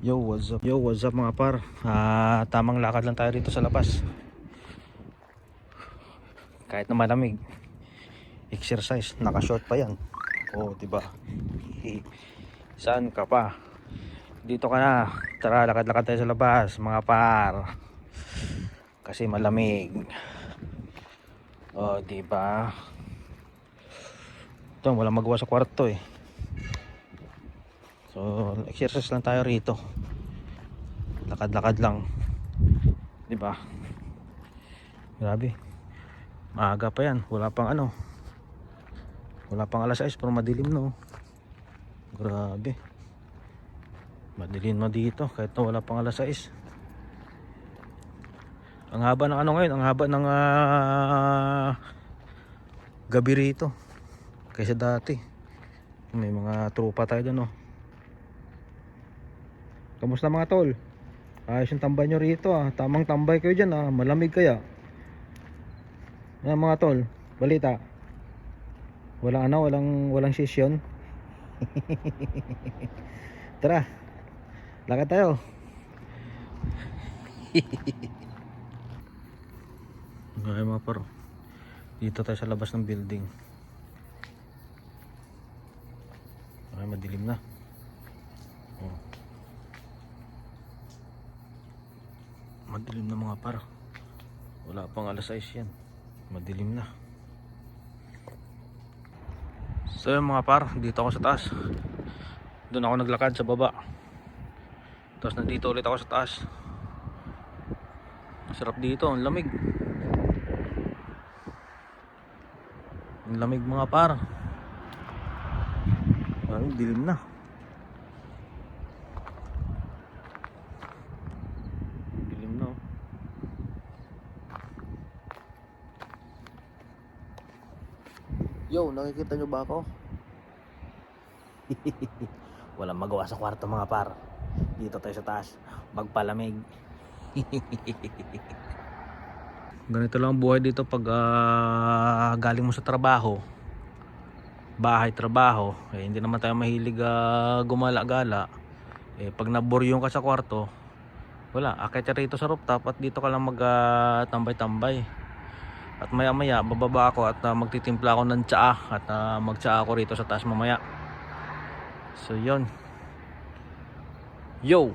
Yo, what's up mga par? Tamang lakad lang tayo rito sa labas. Kahit na malamig. Exercise, naka-short pa yan. Oh, diba? Saan ka pa? Dito ka na. Tara, lakad-lakad tayo sa labas, mga par. Kasi malamig. Oh, diba? Ito, walang magawa sa kwarto eh. So, exercise lang tayo rito. Lakad-lakad lang. 'Di ba? Grabe. Maaga pa 'yan. Wala pang Wala pang alas 6 pero madilim no. Grabe. Madilim na dito kahit na wala pang alas 6. Ang haba ng ngayon, ang haba ng gabi rito kaysa dati. May mga tropa tayo doon, no. Kamusta mga tol? Ayos yung tambay nyo rito Tamang tambay kayo dyan Malamig kaya. Mga tol, balita. Walang session. Tara, lakad tayo. Ngayon mga paro, dito tayo sa labas ng building. Ay, madilim na. Madilim na mga par. Wala pang alas 6 yan. Madilim na. So yun mga par, dito ako sa taas. Doon ako naglakad sa baba. Tapos nandito ulit ako sa taas. Sarap dito, ang lamig. Ang lamig mga par. Ay, dilim na. Yo, nakikita nyo ba ako? Walang magawa sa kwarto mga par. Dito tayo sa taas, magpalamig. Ganito lang ang buhay dito pag galing mo sa trabaho. Bahay, trabaho. Hindi naman tayo mahilig gumala-gala. Pag naboryo ka sa kwarto, wala, akit ka rito sa rooftop at dito ka lang tambay-tambay. At maya maya bababa ako at magtitimpla ako ng tsaa at magtsaa ako rito sa taas mamaya. So yun. Yo!